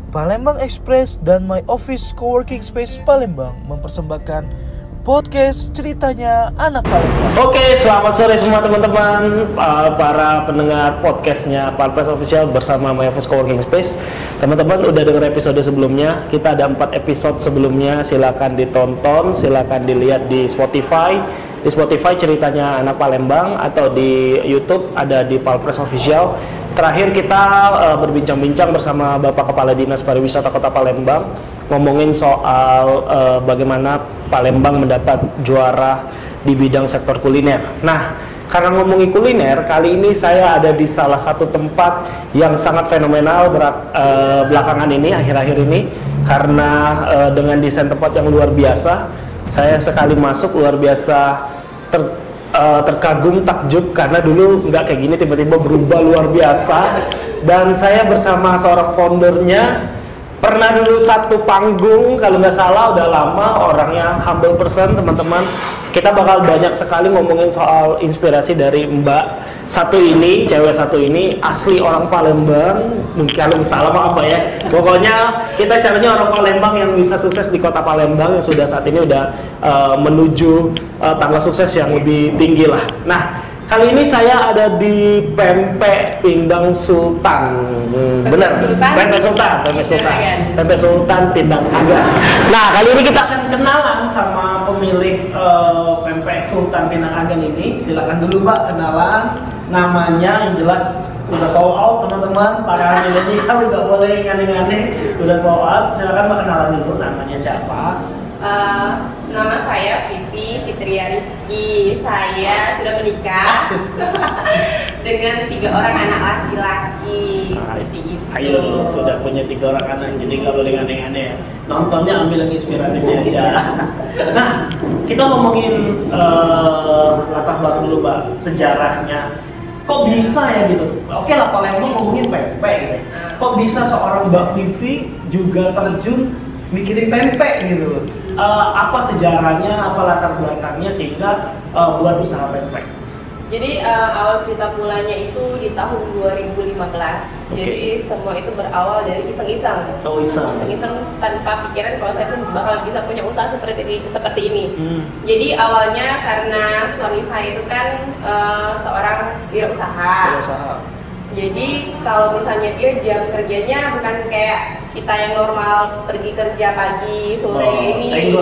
Palembang Express dan My Office Coworking Space Palembang mempersembahkan podcast ceritanya anak Palembang. Oke, selamat sore semua teman-teman, para pendengar podcastnya Palpres Official bersama My Office Coworking Space. Teman-teman udah dengar episode sebelumnya, kita ada 4 episode sebelumnya, silakan ditonton, silakan dilihat di Spotify. Di Spotify ceritanya anak Palembang, atau di YouTube ada di Palpres Official. Terakhir kita berbincang-bincang bersama Bapak Kepala Dinas Pariwisata Kota Palembang, ngomongin soal bagaimana Palembang mendapat juara di bidang sektor kuliner. Nah, karena ngomongin kuliner, kali ini saya ada di salah satu tempat yang sangat fenomenal belakangan ini, akhir-akhir ini, karena dengan desain tempat yang luar biasa. Saya sekali masuk luar biasa terkagum, takjub, karena dulu nggak kayak gini, tiba-tiba berubah luar biasa. Dan saya bersama seorang foundernya, pernah dulu satu panggung kalau nggak salah, udah lama, orangnya humble person teman-teman. Kita bakal banyak sekali ngomongin soal inspirasi dari Mbak satu ini, cewek satu ini, asli orang Palembang. Mungkin kalau nggak salah apa ya, pokoknya kita caranya orang Palembang yang bisa sukses di kota Palembang, yang sudah saat ini udah menuju tangga sukses yang lebih tinggi lah. Nah, kali ini saya ada di Pempek Pindang Sultan. Benar? Pempek Sultan Pindang Agan. Nah, kali ini kita akan kenalan sama pemilik Pempek Sultan Pindang Agan ini. Silakan dulu Pak, kenalan. Namanya yang jelas udah sold out teman-teman. Para milenial nggak boleh aneh-aneh, udah sold out. Silakan Pak, kenalan dulu, namanya siapa? Nama saya Vivi Fitria Rizky. Saya sudah menikah dengan 3 orang anak laki-laki. Seperti itu. Ayo, sudah punya 3 orang anak, jadi nggak boleh aneh-aneh. Nontonnya ambil yang inspiratifnya aja. Nah, kita ngomongin latar belakang dulu Mbak, sejarahnya. Kok bisa ya gitu? Oke lah, Palembang ngomongin pempek gitu. Kok bisa seorang Mbak Vivi juga terjun mikirin pempek gitu loh? Apa sejarahnya, apa latar belakangnya sehingga buat usaha pempek? Jadi awal cerita mulanya itu di tahun 2015. Jadi semua itu berawal dari iseng-iseng. Oh, iseng Tanpa pikiran kalau saya tuh bakal bisa punya usaha seperti ini. Jadi awalnya karena suami saya itu kan seorang wirausaha. Jadi kalau misalnya dia jam kerjanya bukan kayak kita yang normal pergi kerja pagi sore ini.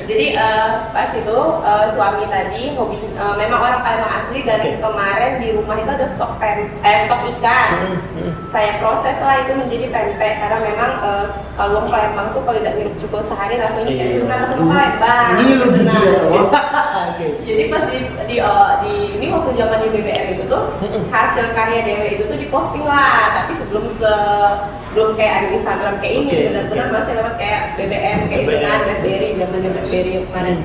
Jadi pas itu suami tadi hobi memang orang Palembang asli, dan kemarin di rumah itu ada stok ikan. Saya proses lah itu menjadi pempek, karena memang kalau orang Palembang tuh kalau tidak minum cukup sehari rasanya kayak langsung Palembang. Jadi pas di ini waktu zaman di BBM itu tuh hasil karya dewe itu tuh diposting lah, tapi belum kayak ada Instagram kayak ini, benar-benar masih lewat kayak BBM kayak itu kan, BlackBerry, zamannya BlackBerry kemarin.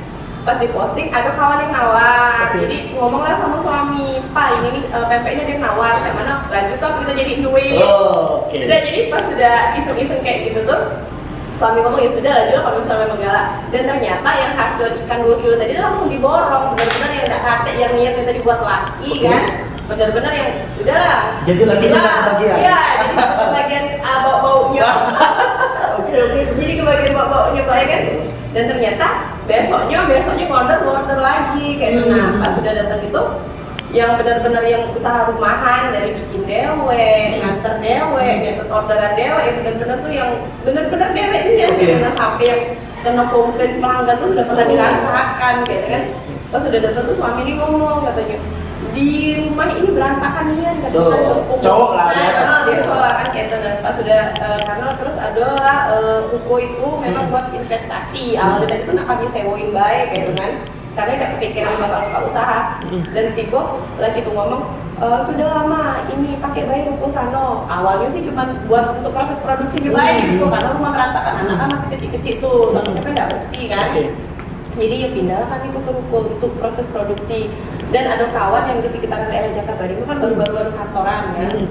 Pas diposting ada kawan yang nawar, jadi ngomonglah sama suami, Pak ini nih pempeknya dia nawar, kayak mana lanjut apa kita jadiin duit. Sudah, jadi pas sudah iseng-iseng kayak gitu tuh suami ngomong ya sudah lah jual kalau misalnya memang galak. Dan ternyata yang hasil ikan 2 kilo tadi itu langsung diborong, benar-benar yang nggak kate yang niatnya tadi buat laki kan, benar-benar yang udahlah jadi lagi kebagian. Iya, jadi kebagian bau-baunya. Jadi kebagian bau-baunya banyak kan. Dan ternyata besoknya order lagi kayak nah pas sudah datang itu yang benar-benar yang usaha rumahan, dari bikin dewe, nganter dewe, nyetet orderan dewe, yang benar-benar tuh yang benar-benar dewe ini ya, karena sampai yang kena komplain pelanggan tuh sudah pernah dirasakan gitu kan. Pas sudah datang tuh suami ini ngomong katanya, di rumah ini berantakan nian katanya, cowok lah biasa. Dia soal kan gitu. Dan pas sudah karena terus adalah Uko itu memang buat investasi. Awalnya tadi tuh nak kami sewain baik gitu kan, karena tidak kepikiran bakal buka usaha. Dan tiba lagi tuh ngomong sudah lama ini pakai bayi ruko sano. Awalnya sih cuma buat untuk proses produksi bayi gitu, karena rumah berantakan, anak kan masih kecil-kecil tuh, sampai tidak bersih kan. Jadi ya pindahlah kan itu ke ruko untuk proses produksi. Dan ada kawan yang di sekitaran daerah Jakarta itu kan baru-baru kantoran kan.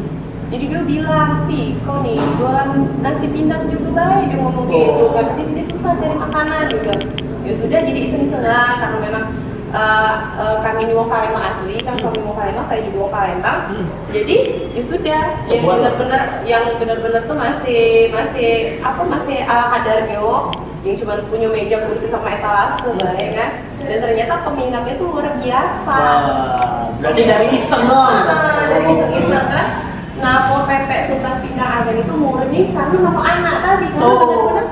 Jadi dia bilang, Vi, kau nih jualan nasi pindang juga baik, dia ngomong gitu, karena di sini susah cari makanan juga. Ya sudah, jadi iseng-iseng lah, karena memang kami di Wong Palembang asli, kan kami Wong Palembang, saya juga Wong Palembang. Jadi ya sudah, yang benar-benar tuh masih ala kadarnya, yang cuma punya meja kursi sama etalase, ya kan. Dan ternyata peminatnya tuh luar biasa. Berarti dari iseng dong. Dari iseng-iseng kan. Nah, mau pepek Sultan Pindang Agan itu murni karena nama anak tadi, karena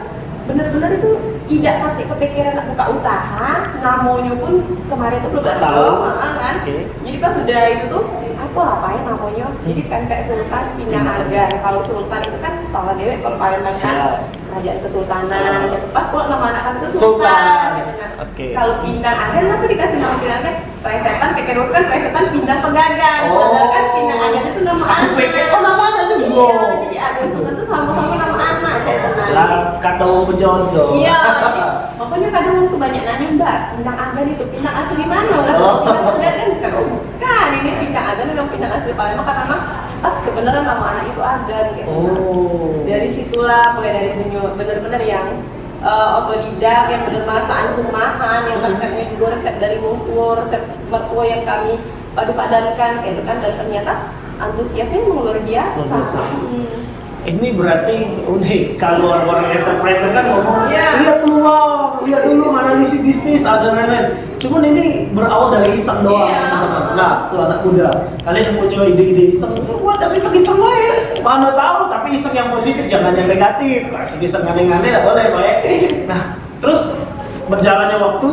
benar-benar itu tidak kate kepikiran buka usaha, namanya pun kemarin itu belum tahu, kan? Jadi pas sudah itu tuh, apa lapain namanya? Jadi pempek Sultan Pindang Agan. Kalau Sultan itu kan tahu dewe, kalau Palembang kan kerajaan kesultanan. Pas pula nama anak kami itu Sultan. Kalau Pindang Agan, apa dikasih nama Pindang Agan? Plesetan, pikir waktu kan plesetan Pindang Pegagan. Padahal kan Pindang Agan itu nama anak. Nama anak tuh. Jadi Agan Sultan itu sama-sama nama anak, lah kata berjodoh. Iya. Makanya kadang waktu banyak nanya, Mbak, Pindang Agan itu Pindang asli mana? Pindang Pegagan kan? Oh bukan, ini Pindang Agan memang Pindang asli Palembang karena pas kebenaran nama anak itu Agan gitu. Dari situlah mulai dari punya bener-bener yang otodidak, yang bener masakan rumahan, yang resepnya juga resep dari wong tua, resep mertua yang kami padu-padankan kayak itu kan, dan ternyata antusiasnya luar biasa. Ini berarti unik kalau orang entrepreneur kan ngomong lihat peluang, lihat dulu analisis bisnis ada lain-lain. Cuman ini berawal dari iseng doang, teman-teman. Nah, tuh anak muda, kalian yang punya ide-ide iseng, buat dari iseng-iseng aja. Mana tahu, tapi iseng yang positif, jangan yang negatif. Kasih iseng aneh-aneh lah boleh, baik. Nah, terus berjalannya waktu,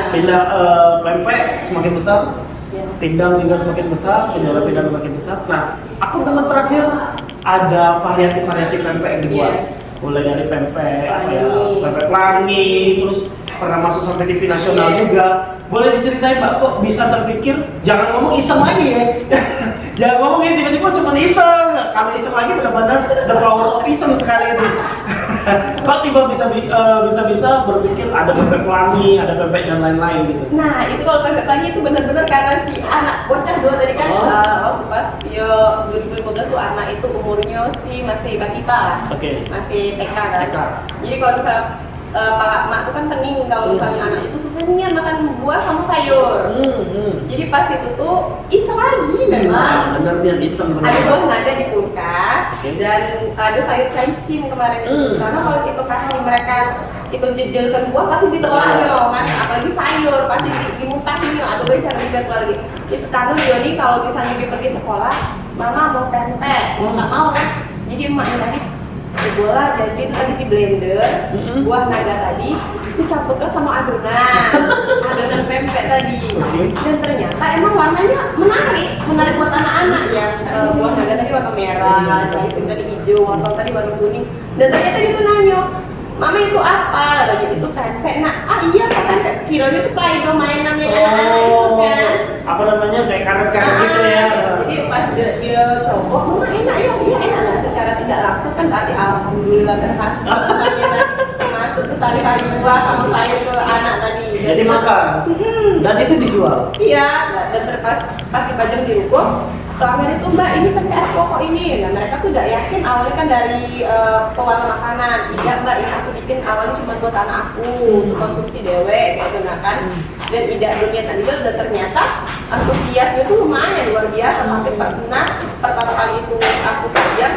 pindah pempek semakin besar, Pindang juga semakin besar, penjualan Pindang semakin besar. Nah, aku teman terakhir ada variatif pempek yang dibuat, mulai dari pempek pempek pelangi, terus pernah masuk sampai TV nasional juga. Boleh diceritain Mbak, kok bisa terpikir jangan ngomong iseng lagi ya? Jangan ngomong ini tiba-tiba cuma iseng. Kalau iseng lagi benar-benar the power of iseng sekali itu. Kok tiba bisa berpikir ada pempek pelangi, ada pempek dan lain-lain gitu. Nah, itu kalau pempek pelangi itu benar-benar karena si anak bocah dua tadi kan waktu pas 2015 tuh anak itu umurnya masih balita lah. Masih TK kan. Jadi kalau misalnya Pak Mak itu kan pening kalau misalnya anak itu susah nih makan buah sama sayur. Jadi pas itu tuh iseng lagi memang. Bener dia iseng. Ada buah nada di kulkas dan ada sayur caisim kemarin itu. Karena kalau kita kasih mereka itu jejelkan buah pasti ditelannya kan, apalagi sayur pasti dimutahin ya. Ada cara biar lagi. Sekarang Joni kalau misalnya dia pergi sekolah, mama mau pempek, mau nggak mau kan? Jadi emaknya tadi bola jadi itu tadi di blender buah naga tadi dicampurkan sama adonan pempek tadi, dan ternyata emang warnanya menarik buat anak-anak yang buah naga tadi warna merah, caisim tadi hijau, wortel tadi warna kuning, dan ternyata dia tuh nanya, Mama itu apa? Katanya itu pempek. Nah, iya Pak pempek. Kiranya itu play-doh mainan yang anak-anak itu kan. Apa namanya kayak karet-karet gitu ya. Jadi pas dia coba, Mama enak ya? Iya enak lah. Secara tidak langsung kan berarti alhamdulillah berhasil. Masuk ke sehari-hari buah sama sayur ke anak tadi. Jadi makan. Dan itu dijual. Iya, dan pas dipajang di ruko, pelanggan itu Mbak ini pempek apa kok ini? Nah mereka tuh udah yakin awalnya kan dari pewarna makanan. Tidak Mbak, ini aku bikin awalnya cuma buat anak aku untuk konsumsi dewe kayak gitu kan. Dan tidak dunia tadi dan ternyata antusiasnya tuh lumayan luar biasa sampai pernah pertama kali itu aku pajang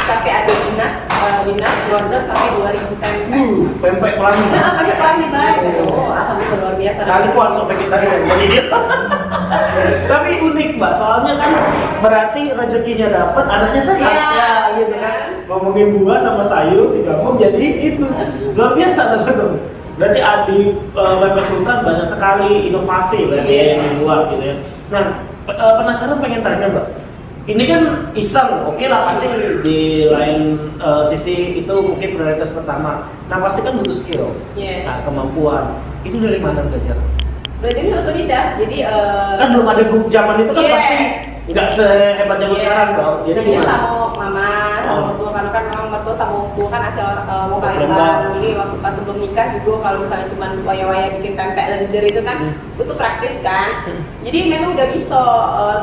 sampai ada dinas order sampai 2000 pempek. Pempek pelangi. Nah, pempek pelangi baik gitu. Alhamdulillah luar biasa. Kali puasa vegetarian jadi dia. Tapi unik Mbak, soalnya kan berarti rezekinya dapat, anaknya sehat ya gitu kan. Ngomongin buah sama sayur digabung jadi itu. Luar biasa teman-teman. Berarti di Pempek Sultan banyak sekali inovasi berarti yang dibuat gitu ya. Nah, penasaran pengen tanya Mbak. Ini kan iseng, oke lah pasti di lain sisi itu mungkin prioritas pertama. Nah pasti kan butuh skill, nah, kemampuan. Itu dari mana belajar? Berarti ini otodidak, jadi kan belum ada grup zaman itu kan pasti nggak sehebat zaman sekarang dong. Jadi gimana? Sama mama, sama mertua, karena kan memang mertua sama mertua kan asal mau Palembang. Jadi waktu pas sebelum nikah juga kalau misalnya cuma waya-waya bikin pempek lenjer itu kan itu praktis kan. Jadi memang udah bisa,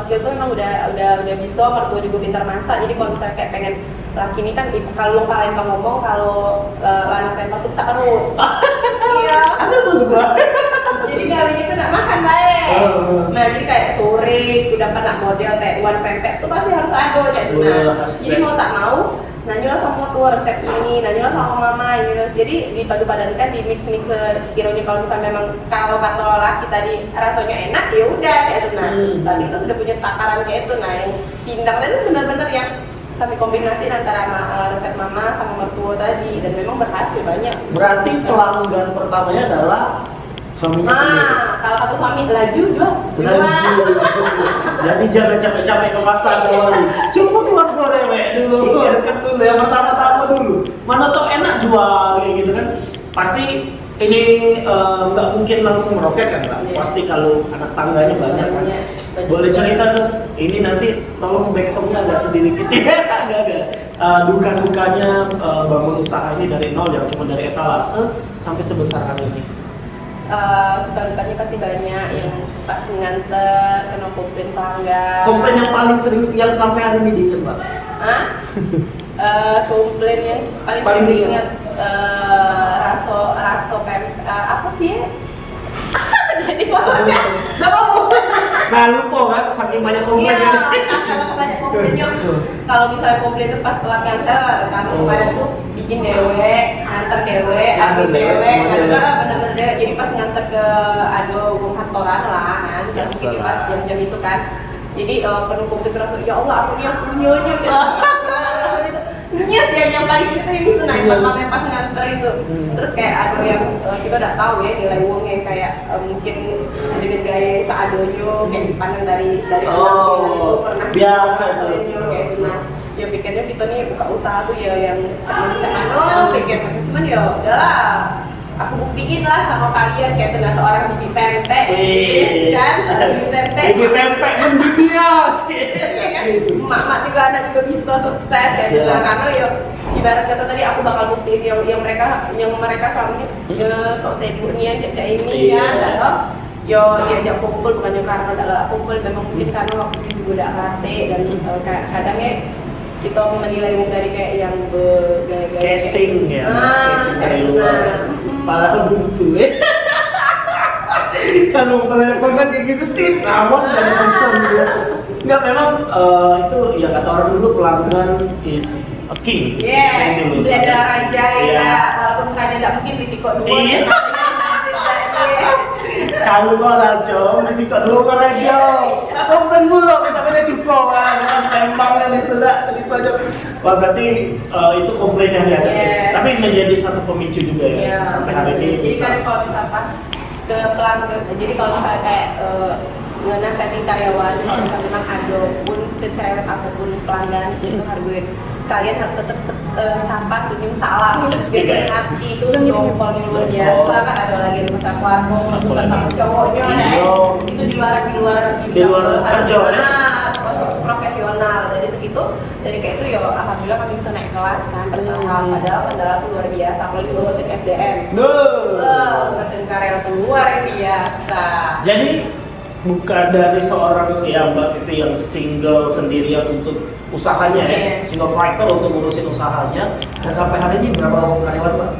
skill tuh memang udah bisa, mertua juga pintar masak. Jadi kalau misalnya kayak pengen laki ini kan kalau Palembang ngomong kalau lanang Palembang tuh bisa kerut. Iya. Ada pun juga. Jadi kali itu nak makan baik. Nah jadi kayak sore udah nak model kayak uan pempek tuh pasti harus ado jadi. Nah jadi mau tak mau nanyalah sama tuh resep ini, nanyalah sama mama gitu. Jadi dipadu-padankan, di mix sekiranya kalau misalnya memang kalau kata laki tadi rasanya enak ya udah kayak itu. Nah tadi itu sudah punya takaran kayak itu. Nah yang pindang itu benar-benar yang kami kombinasi antara resep mama sama mertua tadi, dan memang berhasil banyak. Berarti pelanggan pertamanya adalah suaminya sendiri. Kalau satu suami laju jual. Jadi jangan capek-capek ke pasar kembali. Cuma keluar gorewe dulu, deket dulu yang pertama-tama dulu. Mana tau enak jual kayak gitu kan. Pasti ini nggak mungkin langsung meroket kan Pak? Pasti kalau anak tangganya banyak kan. Boleh cerita dong, ini nanti tolong backsongnya agak sedikit kecil. Agak. Duka sukanya bangun usaha ini dari nol, yang cuma dari etalase sampai sebesar hari ini. Suka dukanya pasti banyak, yang pas nganter kena komplain pelanggan. Komplain yang paling sering yang sampai hari ini diingat Pak? Komplain yang paling diingat raso pempek apa sih ya? Jadi pokoknya nggak mau. Nah lupa kan, saking banyak komplainnya. Kalau banyak komplainnya, kalau misalnya komplain itu pas telat nganter, kami kemarin tuh bikin dewe, nganter dewe, ambil dewe, bener-bener dewe. Jadi pas nganter ke kantoran lah, kan, jadi pas jam-jam itu kan. Jadi penuh komplain terus, ya Allah aku yang punyanya, nyet yang paling itu tuh naik pertama pas nganter itu. Terus kayak ada yang kita udah tahu ya nilai uang yang kayak mungkin dengan gaya seadonyo kayak dipandang dari penampilan itu pernah biasa tuh kayak itu. Nah ya pikirnya kita nih buka usaha tuh ya yang cuma pikir, cuman ya udahlah aku buktiin lah sama kalian kayak tengah seorang bibi pempek kan, bibi pempek mendunia mak juga anak juga bisa sukses kayak gitu. Karena ya ibarat kata tadi aku bakal buktiin yang mereka selama ini sok sibuk nih yang cecak ini kan, atau yo diajak kumpul bukannya karena udah kumpul, memang mungkin karena waktu itu juga udah rate, dan kadangnya kita menilai dari kayak yang bergaya-gaya casing ya, casing dari luar, padahal buntu kalau pernah kayak gitu tip, awas dari sensor gitu. Enggak, memang itu ya kata orang dulu pelanggan is a king. Yes, beli ada raja ya, walaupun raja tidak mungkin disikok dua. Kalau kau raja, masih kau dulu kau raja. Komplain dulu, kita punya cukup kan, tembang dan itu dah cerita aja. Wah berarti itu komplain yang dihadapi. Tapi menjadi satu pemicu juga ya sampai hari ini. Jadi kan kalau misalnya pas ke pelanggan, jadi kalau misalnya kayak nasihatin karyawan, kalau memang ada pun secerewet apapun pelanggan itu harus kalian harus tetap sapa, senyum, salam, biar hati itu jongkol luar biasa kan. Ada lagi masa keluarga, urusan sama cowoknya, itu di luar kerja, profesional. Dari segitu, dari kayak itu ya alhamdulillah kami bisa naik kelas kan bertahap. Padahal kendala itu luar biasa, apalagi ngurusin SDM, ngurusin karyawan itu luar biasa. Jadi bukan dari seorang ya Mbak Vivi yang single sendirian untuk usahanya ya, single fighter untuk ngurusin usahanya. Dan sampai hari ini berapa karyawan Pak?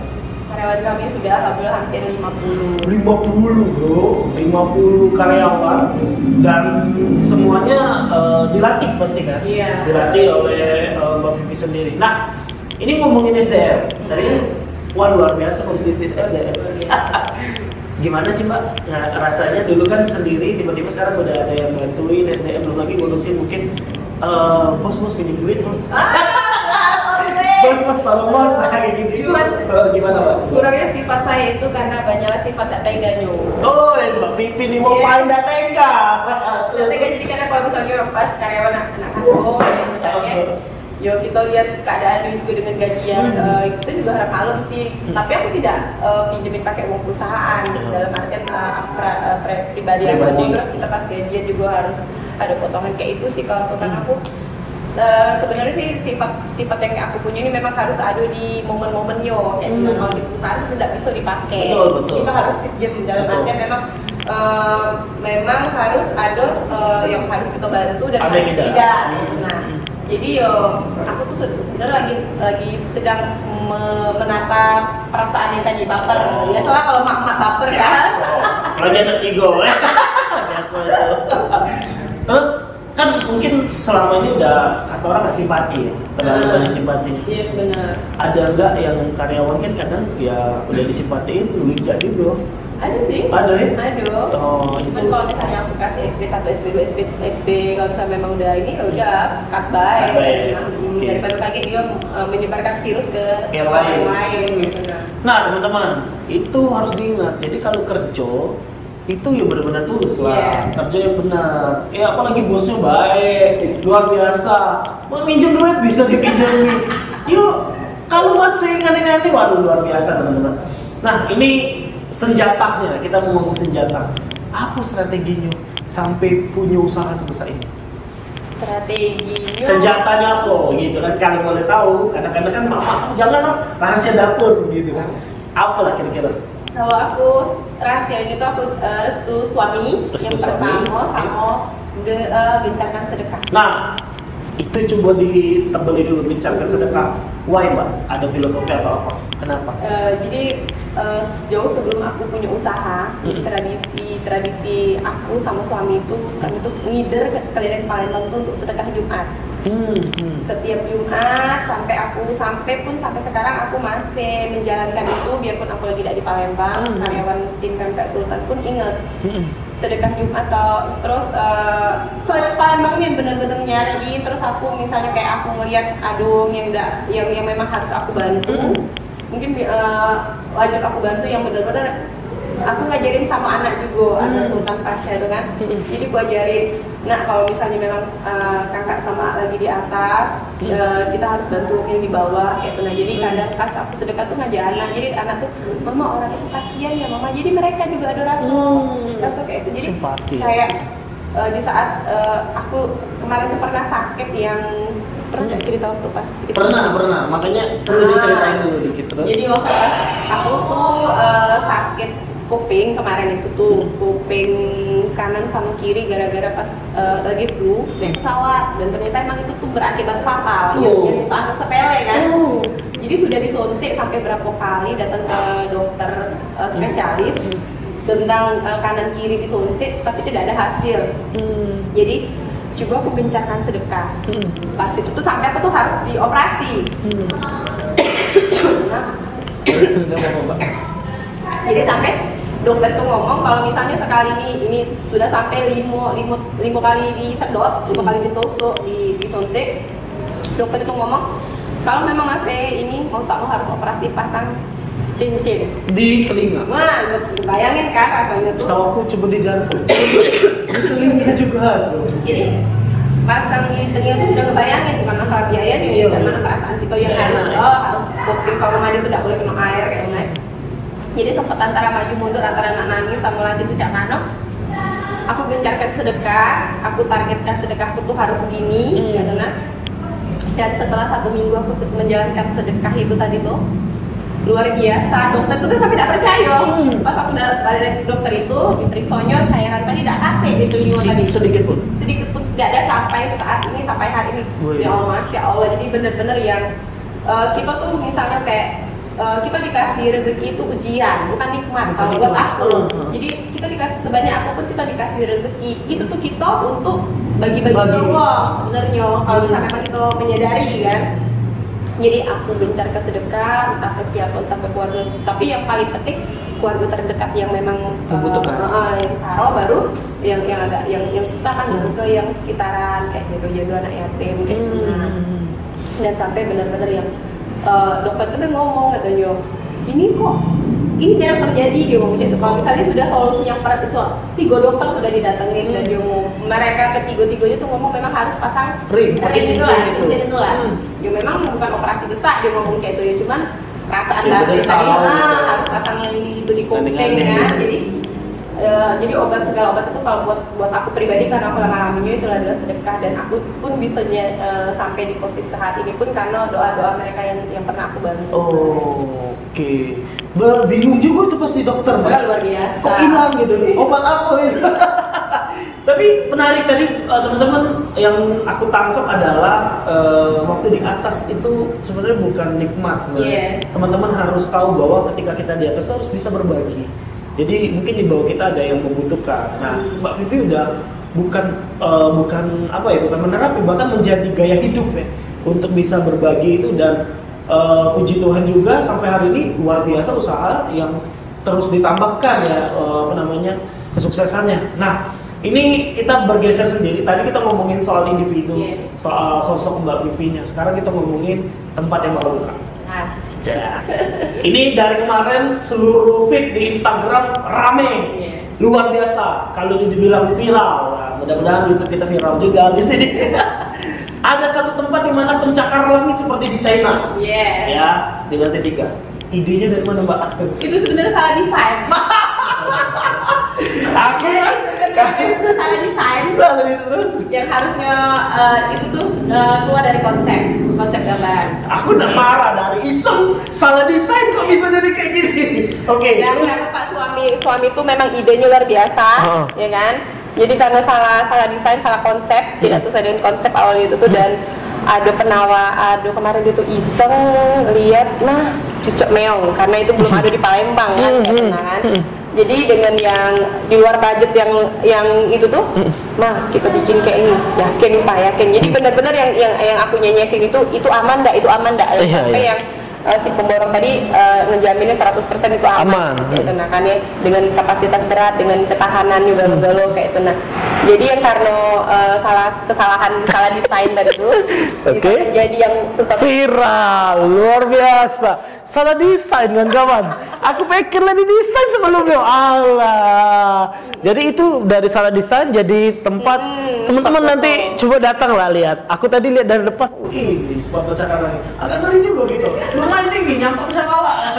Karyawan kami sudah alhamdulillah hampir 50 bro, 50 karyawan, dan semuanya dilatih pasti kan? Iya. Dilatih oleh Mbak Vivi sendiri. Nah, ini ngomongin SDM, tadi kan wah luar biasa kondisi SDM. Gimana sih Mbak? Nah, rasanya dulu kan sendiri, tiba-tiba sekarang udah ada yang bantuin SDM, belum lagi ngurusin mungkin bos pinjam duit bos. Bos tolong bos, kayak gitu. Gimana Mbak? Kurangnya sifat saya itu karena banyaklah sifat tak teganya. Oh, Mbak Pipi nih mau paling tak tega. Tidak tega, jadi karena kalau misalnya pas karyawan anak kasur, misalnya yo kita lihat keadaan juga dengan gajian, kita juga harap malum sih. Tapi aku tidak pinjemin pakai uang perusahaan, dalam artian pribadi aku. Terus kita pas gajian juga harus ada potongan kayak itu sih. Kalau karena aku sebenarnya sih sifat yang aku punya ini memang harus ada di momen-momennya. Kayak kalau di perusahaan itu tidak bisa dipakai. Betul. Kita harus kejem, dalam artian memang harus ada yang harus kita bantu dan harus tidak. Nah, jadi yo aku tuh bener lagi sedang menata perasaan yang tadi baper. Biasalah kalau mak-mak baper kan. Kalau dia anak ego biasa itu. Terus kan mungkin selama ini udah kata orang nggak simpati ya, terlalu banyak simpati. Iya benar. Ada nggak yang karyawan kan kadang ya udah disimpatiin lucu juga? Ada sih. Ada ya? Ada. Oh, Cuman itu. kalau misalnya aku kasih SP1, SP2, SP kalau misalnya memang udah ini ya udah cut bye. Cut bye. Nah, Oke. daripada kaget dia menyebarkan virus ke Yang orang lain. gitu. Nah teman-teman, itu harus diingat. Jadi kalau kerja itu ya benar-benar tulus lah, kerja yang benar. Ya apalagi bosnya baik, luar biasa. Mau minjem duit bisa dipinjemin. Yuk, kalau masih aneh-aneh, waduh luar biasa teman-teman. Nah ini senjatanya, kita mau ngomong senjata. Apa strateginya sampai punya usaha sebesar ini? Strateginya. Senjatanya apa gitu kan? Kalau boleh tahu, kadang-kadang kan mama jangan lah rahasia dapur gitu kan. Apalah kira-kira? Kalau aku rahasianya itu aku restu suami Restu yang suami. pertama sama gencarkan sedekah. Nah, itu coba ditebeli dulu, gencarkan sedekah. Why mbak? Ada filosofi atau apa? Kenapa? Jadi jauh sebelum aku punya usaha, tradisi aku sama suami itu kami tuh ngider ke keliling Palembang tuh untuk sedekah Jumat. Setiap Jumat sampai sekarang aku masih menjalankan itu biarpun aku lagi tidak di Palembang. Karyawan tim Pemkab Sultan pun ingat sedekah Jumat. Kalau terus Palembang ini benar-benar nyariin. Terus aku misalnya kayak aku ngeliat adung yang memang harus aku bantu, mungkin wajib aku bantu yang benar-benar aku ngajarin sama anak juga, anak Sultan Pasha itu kan. Jadi aku ajarin, nah kalau misalnya memang kakak sama lagi di atas, kita harus bantu yang di bawah kayak itu. Nah jadi kadang pas aku sedekah tuh ngajak anak, jadi anak tuh mama orang itu kasihan ya mama, jadi mereka juga ada rasa kayak itu. Jadi simpati. kayak di saat aku kemarin tuh pernah sakit yang pernah nggak cerita waktu pas itu? Pernah, makanya perlu diceritain dulu dikit terus. Jadi waktu pas aku tuh sakit kuping kemarin itu tuh, kuping kanan sama kiri gara-gara pas lagi flu naik pesawat, dan ternyata emang itu tuh berakibat fatal yang kita anggap sepele kan. Jadi sudah disuntik sampai berapa kali, datang ke dokter spesialis tentang kanan kiri disuntik tapi tidak ada hasil. Jadi coba aku gencarkan sedekah. Pas itu tuh sampai aku tuh harus dioperasi. Jadi sampai dokter itu ngomong kalau misalnya sekali ini sudah sampai lima kali disedot, 5 kali ditusuk, disuntik. Dokter itu ngomong kalau memang masih ini mau tak mau harus operasi pasang cincin di telinga. Wah, bayangin kan rasanya tuh. Setahu aku coba di jantung. Di telinga juga. Jadi pasang di telinga itu sudah ngebayangin, bukan masalah biayanya, dan mana perasaan kita yang harus kuping kalau mandi itu tidak boleh kena air kayak gini. Jadi sempat antara maju mundur, antara nak nangis sama lagi tuh cak mano. Aku gencarkan sedekah, aku targetkan sedekahku tuh harus segini, gitu nah. Dan setelah 1 minggu aku menjalankan sedekah itu tadi tuh luar biasa. Dokter tuh kan sampai tidak percaya. Pas aku udah balik lagi ke dokter itu, diperiksanya cairan tadi tidak kate di telinga tadi. Sedikit pun tidak ada sampai saat ini, sampai hari ini. Ya Allah, Masya Allah. Jadi bener-bener yang kita tuh misalnya kayak kita dikasih rezeki itu ujian, bukan nikmat kalau buat aku. Jadi kita dikasih sebanyak apapun, kita dikasih rezeki itu tuh kita untuk bagi-bagi uang sebenarnya. Kalau misalnya memang kita menyadari kan. Jadi aku gencar ke sedekah, entah ke siapa, entah ke keluarga. Tapi yang paling penting keluarga terdekat yang memang membutuhkan. Yang saro baru, yang agak yang susah kan baru ke yang sekitaran kayak jodoh-jodoh anak yatim kayak gitu. Dan sampai benar-benar yang dokter tuh ngomong katanya, ini jarang terjadi, dia ngomong gitu. Kalau misalnya sudah solusi yang 3 dokter sudah didatengin dan dia mereka ketiga-tiganya tuh ngomong memang harus pasang ring cincin itu lah. Ya memang bukan operasi besar dia ngomong kayak itu ya, cuman perasaan batin tadi harus pasang yang di kuping kan. Jadi segala obat itu kalau buat aku pribadi karena aku mengalaminya itu adalah sedekah, dan aku pun bisa sampai di posisi saat ini pun karena doa-doa mereka yang pernah aku bantu. Oke. Bingung juga tuh pasti dokter, Mbak. Luar biasa. Kok hilang gitu? Obat apa itu? Tapi menarik tadi teman-teman, yang aku tangkap adalah waktu di atas itu sebenarnya bukan nikmat sebenarnya. Yes. Teman-teman harus tahu bahwa ketika kita di atas harus bisa berbagi. Jadi mungkin di bawah kita ada yang membutuhkan. Nah, Mbak Vivi udah bukan menerapi, bahkan menjadi gaya hidup ya untuk bisa berbagi itu. Dan puji Tuhan juga sampai hari ini luar biasa usaha yang terus ditambahkan ya kesuksesannya. Nah, ini kita bergeser sendiri. Tadi kita ngomongin soal individu, soal sosok Mbak Vivi-nya. Sekarang kita ngomongin tempat yang bakal buka. Ini dari kemarin seluruh feed di Instagram rame, luar biasa. Kalau dibilang viral, nah, mudah-mudahan YouTube kita viral juga di sini. Ada satu tempat di mana pencakar langit seperti di China. Ya, di lantai 3. Idenya dari mana, Mbak? Itu sebenarnya salah desain. Aku itu salah desain. Terus Yang harusnya itu tuh keluar dari konsep gambar. aku udah marah dari iseng, salah desain kok bisa jadi kayak gini. Oke. Dan karena Pak suami itu memang idenya luar biasa, ya kan? Jadi karena salah desain, salah konsep, tidak sesuai dengan konsep awalnya itu tuh, dan ada kemarin dia tuh iseng lihat, nah cucok meong, karena itu belum ada di Palembang kan, kan. Jadi dengan yang di luar budget yang itu tuh, nah kita bikin kayak ini, yakin. Jadi benar-benar yang aku nyanyiin itu aman ndak, sampai yang si pemborong tadi ngejaminnya 100% itu aman. Gitu, nah kan ya, dengan kapasitas berat, dengan ketahanan juga galo kayak itu. Nah, jadi yang karena salah desain tadi itu bisa menjadi yang sesuatu viral, luar biasa. Salah desain kan kawan. Aku pikir lagi desain sebelumnya. Allah. Jadi itu dari salah desain jadi tempat teman-teman nanti coba datang lah lihat. Aku tadi lihat dari depan. Ini spot pencakar langit. Agak ngeri juga gitu. Lumayan tinggi, nyampe bisa bawa.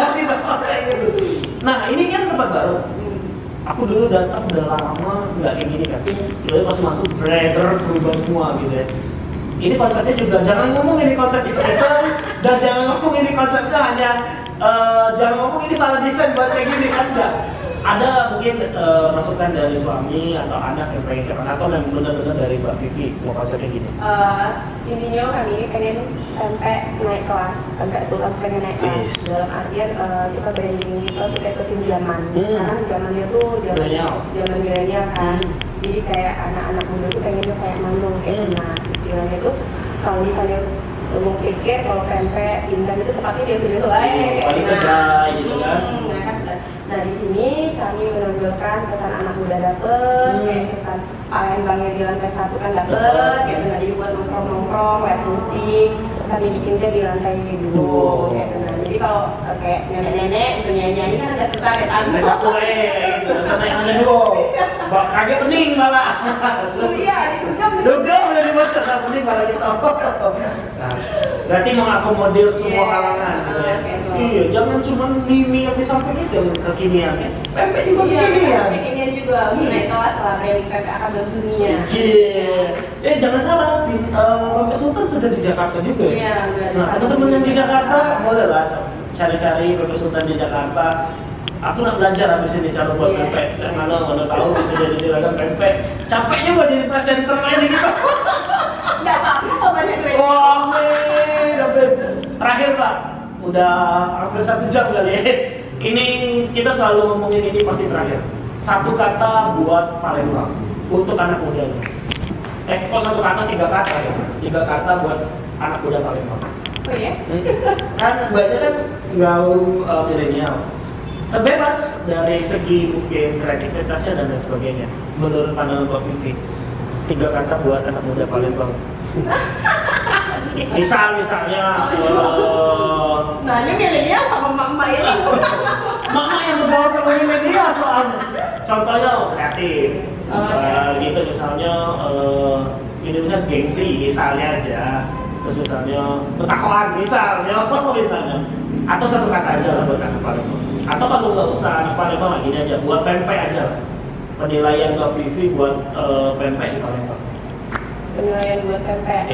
Nah, ini kan tempat baru. Aku dulu datang udah lama nggak kayak gini kan. Jadi pas masuk brother berubah semua gitu ya. Ini konsepnya juga jangan ngomong ini konsep iseng-iseng, dan jangan ngomong ini konsepnya hanya jangan ngomong ini salah desain buat kayak gini kan, enggak. Ada mungkin masukan dari suami atau anak yang pengen keren, atau yang benar-benar dari Mbak Vivi mau konsepnya gini. Intinya kami ini pengen sampai naik kelas, sampai sultan pengen naik kelas. Dalam artian kita branding kita ikutin zaman. Sekarang zamannya tuh zaman milenial kan. Jadi kayak anak-anak muda tuh pengennya kayak manung kayak istilahnya tuh kalau misalnya mau pikir kalau pempek indah itu tepatnya biasa-biasa aja kayak gitu kan. Nah di sini kami menampilkan kesan anak muda dapet, kayak kesan Palembangnya di lantai 1 kan dapet, kayak tadi buat nongkrong, live musik. Kami bikinnya di lantai 2, kayak gitu. Jadi kalau kayak nenek-nenek bisa nyanyi kan agak susah kayak tanggung. Lantai 1 gitu, sana yang lantai 2. Kaget pening malah. Iya, itu kan. Juga udah dibaca, pening malah gitu. Nah, berarti mengakomodir semua kalangan gitu ya. Iya, jangan cuma mimi yang disampaikan itu yang kekinian ya. Pempek juga kekinian. Kekinian juga, naik kelas lah, branding pempek akan dunia. Jangan salah, Pempek Sultan sudah di Jakarta juga ya. Iya, nah, teman-teman yang di Jakarta boleh lah cari-cari Pempek Sultan di Jakarta. Aku nak belajar habis ini cara buat pempek. Mana tahu bisa jadi juragan pempek. Capek juga jadi presenter ini gitu. Enggak apa-apa banyak duit. Wah, terakhir Pak, udah hampir 1 jam kali ya. Ini kita selalu ngomongin ini pasti terakhir. Satu kata buat Palembang untuk anak mudanya. Satu kata 3 kata ya. 3 kata buat anak muda Palembang. Oh ya? Kan banyak kan gaul milenial. Terbebas dari segi mungkin kreativitasnya dan lain sebagainya. Menurut pandangan Mbak Vivi, 3 kata buat anak muda Palembang. Misalnya nah ini milenial sama mama ya. mama yang bergaul sama milenial soalnya. Contohnya kreatif, gitu misalnya ini misalnya gengsi misalnya aja, terus misalnya bertakwan misalnya, atau 1 kata aja lah buat anak Palembang. Atau kalau nggak usah anak Palembang lagi aja, buat pempek aja lah. Penilaian Mbak Vivi buat pempek di Palembang. Penilaian buat pempek.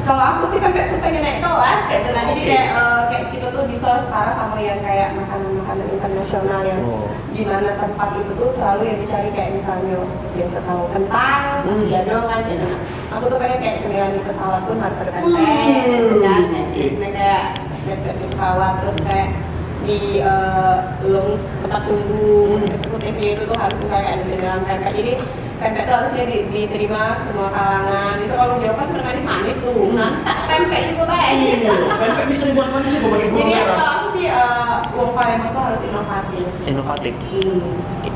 Kalau aku sih pempek tuh pengen naik kelas gitu. Nah jadi kayak kita itu tuh bisa setara sama yang kayak makanan-makanan internasional yang di mana tempat itu tuh selalu yang dicari kayak misalnya biasa tahu kentang, nasi jadul kan. Jadi aku tuh pengen kayak cemilan di pesawat pun harus ada pempek, dan kayak set di pesawat, terus kayak di lounge tempat tunggu eksekutifnya itu tuh harus misalnya ada cemilan pempek. Jadi pempek tuh harusnya diterima semua kalangan. Bisa kalau Jawa kan sering manis-manis tuh, nah pempek juga baik. Pempek bisa dibuat manis sih, pakai gula Jadi merah. kalau aku sih uang Palembang tuh harus inovatif. Inovatif.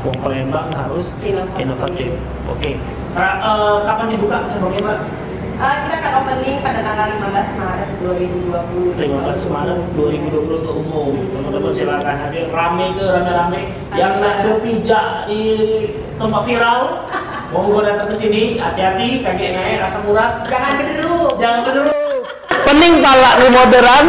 Uang Palembang harus inovatif. Oke. Kapan dibuka cabangnya, Mbak? Kita akan opening pada tanggal 15 Maret 2020. 15 Maret 2020 untuk umum. Teman-teman silakan hadir, rame-rame. Yang nak berpijak di tempat viral, monggo datang ke sini. Hati-hati, kaki naik asam urat. Jangan berdulu. Pening pala nih modern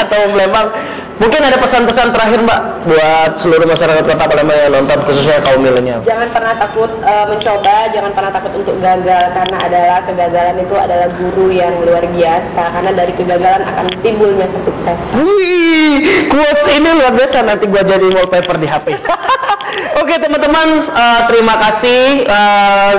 atau Palembang. Mungkin ada pesan-pesan terakhir, Mbak, buat seluruh masyarakat Kota Palembang yang nonton, khususnya kaum milenial. Jangan pernah takut mencoba, jangan pernah takut untuk gagal, karena kegagalan itu adalah guru yang luar biasa. Karena dari kegagalan akan timbulnya kesuksesan. Wih, quotes ini luar biasa, nanti gua jadi wallpaper di HP. Oke teman-teman, terima kasih.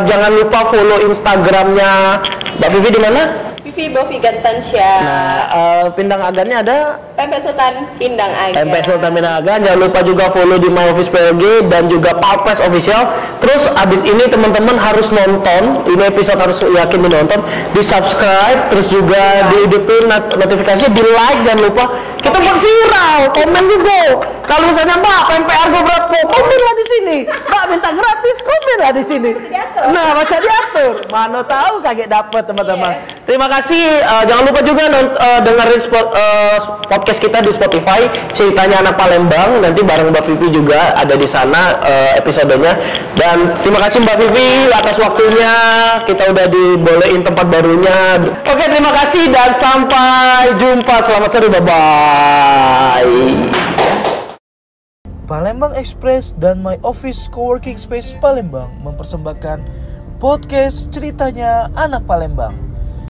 Jangan lupa follow Instagramnya Mbak Vivi di mana? Vivi Bovi Gantansya. Nah, Pindang Agannya ada Pempek Sultan Pindang Agan. Pempek Sultan Pindang Agan. Jangan lupa juga follow di My Office PLG dan juga Palpres Official. Terus abis ini teman-teman harus nonton. Ini episode harus yakin dinonton. Di subscribe, terus juga dihidupin notifikasinya, di like, jangan lupa. Kita buat viral, komen juga. Kalau misalnya Mbak pempek argo berat po, komenlah di sini. Mbak minta gratis, komenlah di sini. Nah, baca diatur. Mana tahu kaget dapet teman-teman. Terima kasih. Jangan lupa juga dengerin podcast kita di Spotify, ceritanya anak Palembang. Nanti bareng Mbak Vivi juga ada di sana episodenya. Dan terima kasih Mbak Vivi atas waktunya. Kita udah dibolehin tempat barunya. Oke, terima kasih dan sampai jumpa. Selamat sore, bye-bye. Palembang Express dan My Office Coworking Space Palembang mempersembahkan podcast ceritanya anak Palembang.